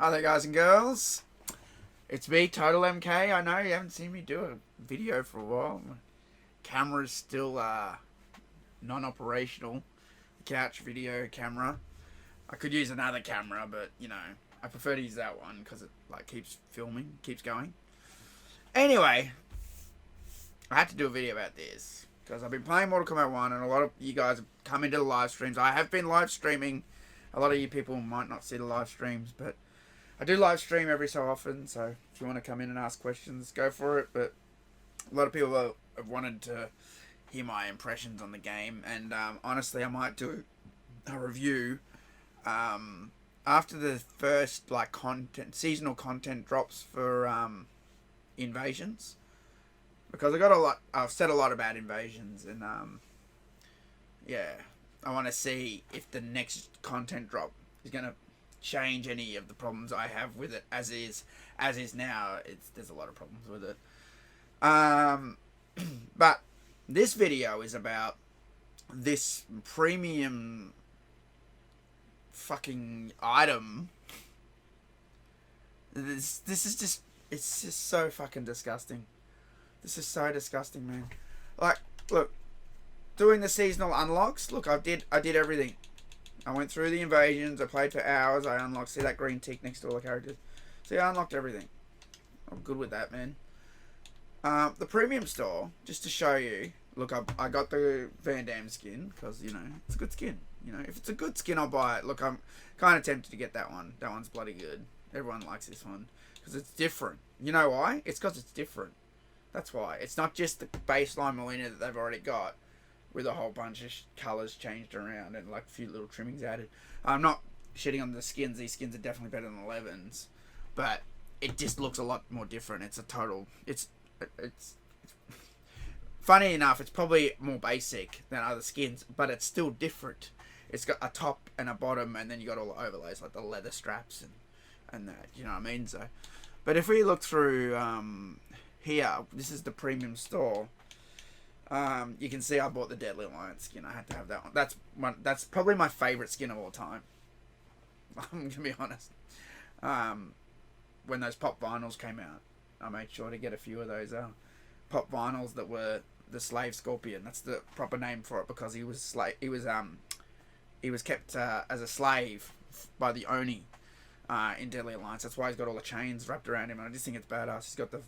Hi there, guys and girls. It's me, Total MK. I know you haven't seen me do a video for a while. My camera's still non-operational. Couch video camera. I could use another camera, but you know, I prefer to use that one because it like keeps filming, keeps going. Anyway, I had to do a video about this because I've been playing Mortal Kombat 1 and a lot of you guys have come into the live streams. I have been live streaming. A lot of you people might not see the live streams, but I do live stream every so often, so if you want to come in and ask questions, go for it. But a lot of people have wanted to hear my impressions on the game, and honestly, I might do a review after the first like seasonal content drops for Invasions, because I've said a lot about Invasions, and yeah, I want to see if the next content drop is gonna change any of the problems I have with it as is now. There's a lot of problems with it. But this video is about this premium fucking item. This is just, it's just so fucking disgusting. This is so disgusting, man. Like, look, doing the seasonal unlocks. Look, I did everything. I went through the invasions. I played for hours. I unlocked. See that green tick next to all the characters? See, I unlocked everything. I'm good with that, man. The premium store, just to show you. Look, I got the Van Damme skin because, you know, it's a good skin. You know, if it's a good skin, I'll buy it. Look, I'm kind of tempted to get that one. That one's bloody good. Everyone likes this one because it's different. You know why? It's because it's different. That's why. It's not just the baseline Molina that they've already got, with a whole bunch of colours changed around and like a few little trimmings added. I'm not shitting on the skins. These skins are definitely better than the 11s, but it just looks a lot more different. It's a total. It's funny enough. It's probably more basic than other skins, but it's still different. It's got a top and a bottom, and then you got all the overlays like the leather straps and that. You know what I mean? So, but if we look through here, this is the premium store. You can see I bought the Deadly Alliance skin. I had to have that one. That's probably my favourite skin of all time. I'm gonna be honest. When those pop vinyls came out, I made sure to get a few of those pop vinyls that were the Slave Scorpion. That's the proper name for it because he was kept as a slave by the Oni in Deadly Alliance. That's why he's got all the chains wrapped around him, and I just think it's badass. He's got the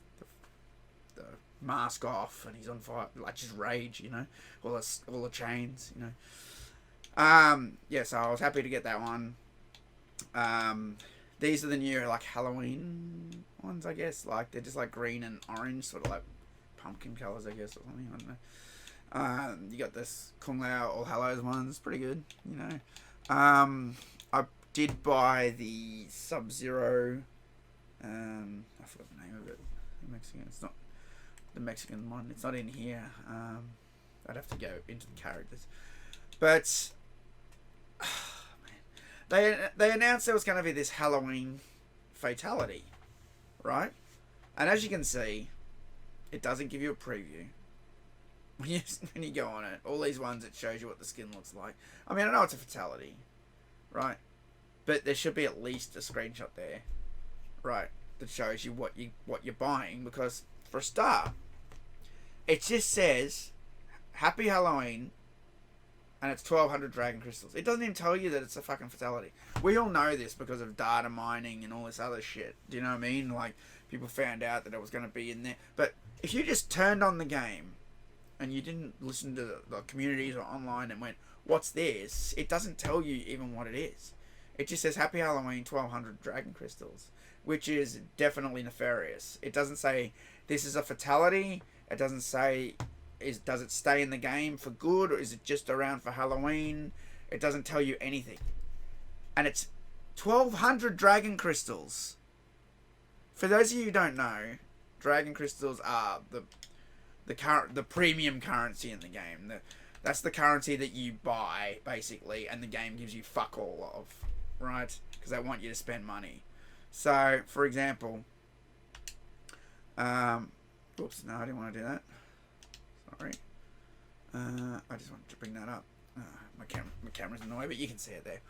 mask off and he's on fire, like just rage, you know, all the chains, you know. Yeah, so I was happy to get that one. These are the new like Halloween ones, I guess. Like they're just like green and orange, sort of like pumpkin colors, I guess, or something. I don't know. You got this Kung Lao All Hallows ones, pretty good, you know. I did buy the Sub-Zero. I forgot the name of it. The Mexican. It's not the Mexican one. It's not in here. I'd have to go into the characters. But man, they announced there was going to be this Halloween fatality, right? And as you can see, it doesn't give you a preview. When you go on it, all these ones, it shows you what the skin looks like. I mean, I know it's a fatality, right? But there should be at least a screenshot there, right, that shows you what you're buying, because for a start, it just says Happy Halloween and it's 1200 dragon crystals. It doesn't even tell you that it's a fucking fatality. We all know this because of data mining and all this other shit. Do you know what I mean? Like, people found out that it was going to be in there. But if you just turned on the game and you didn't listen to the communities or online and went, what's this? It doesn't tell you even what it is. It just says Happy Halloween 1200 dragon crystals, which is definitely nefarious. It doesn't say this is a fatality. It doesn't say does it stay in the game for good, or is it just around for Halloween? It doesn't tell you anything. And it's 1200 dragon crystals. For those of you who don't know, dragon crystals are the premium currency in the game. That's the currency that you buy basically, and the game gives you fuck all of, right? Because they want you to spend money. So, for example, oops, no, I didn't want to do that. Sorry. I just wanted to bring that up. My camera's in the way, but you can see it there.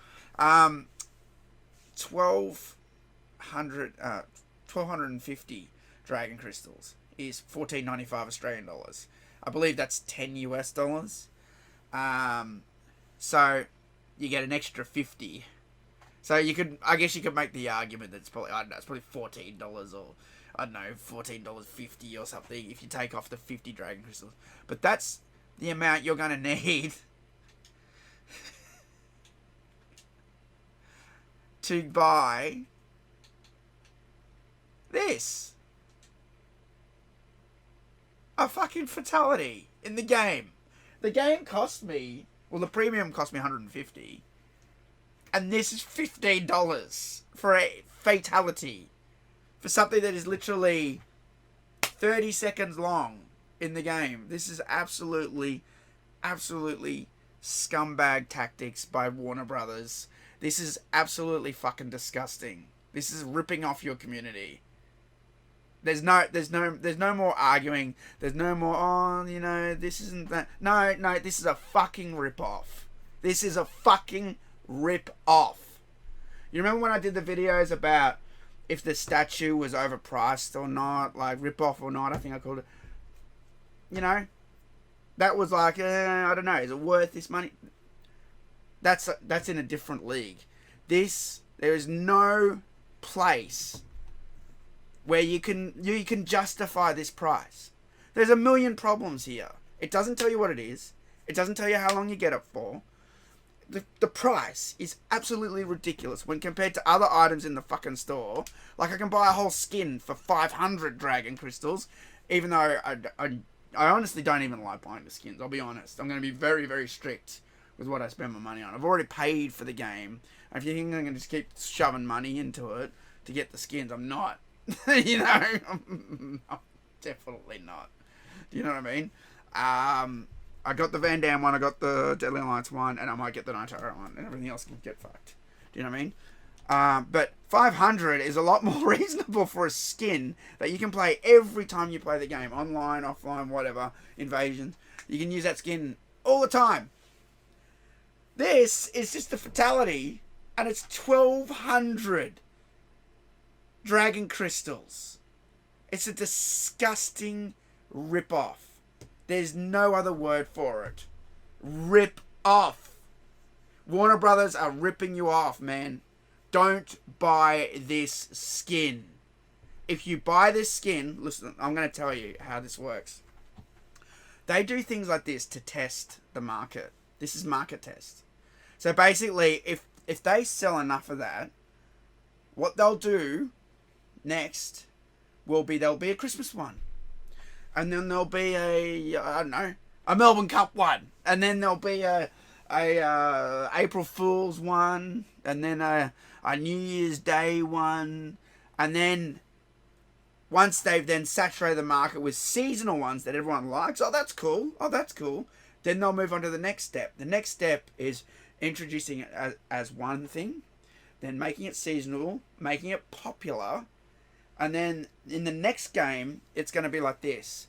12 1250 dragon crystals is $14.95 Australian dollars. I believe that's 10 US dollars. So you get an extra 50. So I guess you could make the argument that it's probably, I don't know, it's probably $14 or, I don't know, $14.50 or something if you take off the 50 dragon crystals. But that's the amount you're going to need to buy this. A fucking fatality in the game. The game cost me, well, the premium cost me $150. And this is $15 for a fatality. For something that is literally 30 seconds long in the game. This is absolutely scumbag tactics by Warner Brothers. This is absolutely fucking disgusting. This is ripping off your community. There's no more arguing. There's no more, oh, you know, this isn't that. No, this is a fucking rip-off. This is a fucking rip-off. You remember when I did the videos about if the statue was overpriced or not, like rip-off or not, I think I called it. You know, that was like, I don't know, is it worth this money? That's in a different league. There is no place where you can justify this price. There's a million problems here. It doesn't tell you what it is. It doesn't tell you how long you get it for. The price is absolutely ridiculous when compared to other items in the fucking store. Like, I can buy a whole skin for 500 dragon crystals, even though I honestly don't even like buying the skins. I'll be honest. I'm going to be very, very strict with what I spend my money on. I've already paid for the game. And if you think I'm going to just keep shoving money into it to get the skins, I'm not. You know? No, definitely not. Do you know what I mean? I got the Van Damme one, I got the Deadly Alliance one, and I might get the Nitara one, and everything else can get fucked. Do you know what I mean? But 500 is a lot more reasonable for a skin that you can play every time you play the game. Online, offline, whatever. Invasions. You can use that skin all the time. This is just a fatality, and it's 1,200 dragon crystals. It's a disgusting rip-off. There's no other word for it. Rip off. Warner Brothers are ripping you off, man. Don't buy this skin. If you buy this skin, listen, I'm going to tell you how this works. They do things like this to test the market. This is market test. So basically, if they sell enough of that, what they'll do next will be, there'll be a Christmas one. And then there'll be I don't know, a Melbourne Cup one. And then there'll be a April Fool's one. And then a New Year's Day one. And then once they've then saturated the market with seasonal ones that everyone likes, oh, that's cool. Then they'll move on to the next step. The next step is introducing it as one thing, then making it seasonal, making it popular. And then in the next game, it's going to be like this.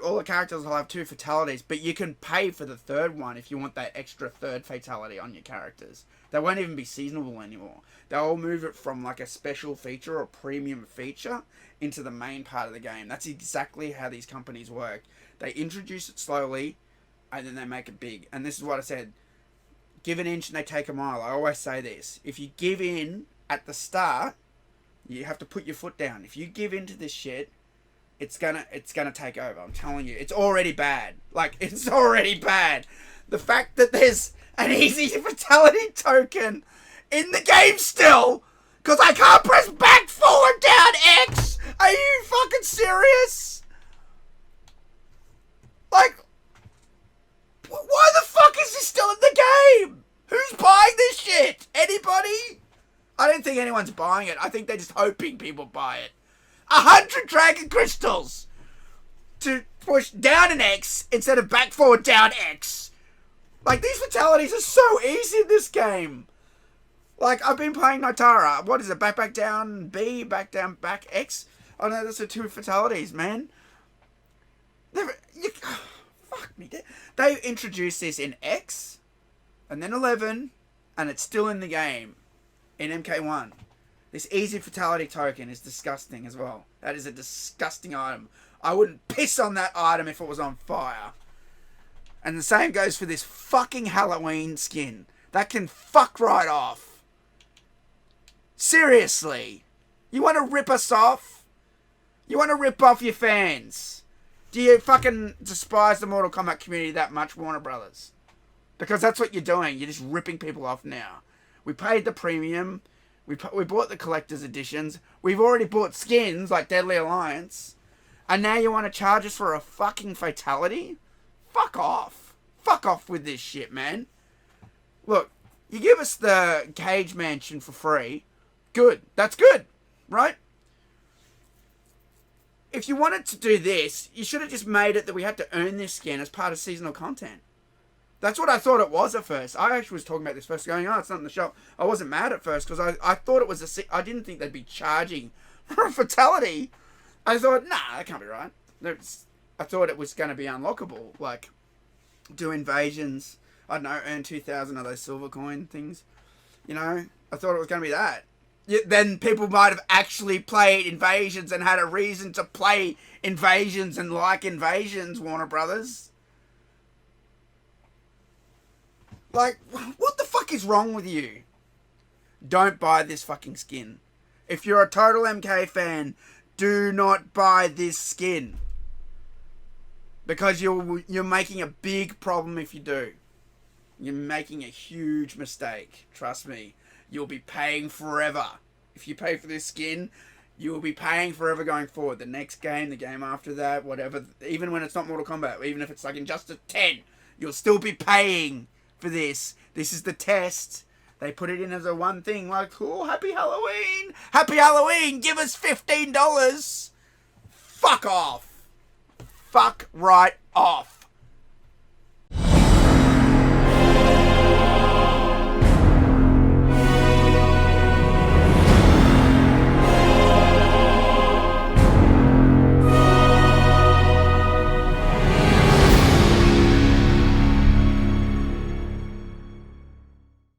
All the characters will have 2 fatalities, but you can pay for the third one if you want that extra third fatality on your characters. They won't even be seasonable anymore. They'll move it from like a special feature or premium feature into the main part of the game. That's exactly how these companies work. They introduce it slowly, and then they make it big. And this is what I said. Give an inch and they take a mile. I always say this. If you give in at the start, you have to put your foot down. If you give into this shit, it's gonna take over. I'm telling you, it's already bad. Like, it's already bad. The fact that there's an easy fatality token in the game still, because I can't press back, forward, down, X. Are you fucking serious? Like, why the fuck is this still in the game? Who's buying this shit? Anybody? I don't think anyone's buying it. I think they're just hoping people buy it. 100 dragon crystals to push down an X instead of back, forward, down, X. Like, these fatalities are so easy in this game. Like, I've been playing Nitara. What is it? Back, down, B, back, down, back, X? Oh no, those are 2 fatalities, man. Fuck me. They introduced this in X, and then 11, and it's still in the game. In MK1. This easy fatality token is disgusting as well. That is a disgusting item. I wouldn't piss on that item if it was on fire. And the same goes for this fucking Halloween skin. That can fuck right off. Seriously. You want to rip us off? You want to rip off your fans? Do you fucking despise the Mortal Kombat community that much, Warner Brothers? Because that's what you're doing. You're just ripping people off now. We paid the premium. We bought the collector's editions. We've already bought skins like Deadly Alliance. And now you want to charge us for a fucking fatality? Fuck off. Fuck off with this shit, man. Look, you give us the Cage Mansion for free. Good. That's good. Right? If you wanted to do this, you should have just made it that we had to earn this skin as part of seasonal content. That's what I thought it was at first. I actually was talking about this first, going, oh, it's not in the shop. I wasn't mad at first because I thought it was I didn't think they'd be charging for a fatality. I thought, nah, that can't be right. I thought it was going to be unlockable. Like, do invasions. I don't know, earn 2,000 of those silver coin things. You know, I thought it was going to be that. Then people might have actually played Invasions and had a reason to play Invasions and like Invasions, Warner Brothers. Like, what the fuck is wrong with you? Don't buy this fucking skin. If you're a total MK fan, do not buy this skin. Because you're making a big problem if you do. You're making a huge mistake. Trust me. You'll be paying forever. If you pay for this skin, you will be paying forever going forward. The next game, the game after that, whatever. Even when it's not Mortal Kombat, even if it's like Injustice 10, you'll still be paying for this. This is the test. They put it in as a one thing, like, oh, happy Halloween. Happy Halloween. Give us $15. Fuck off. Fuck right off.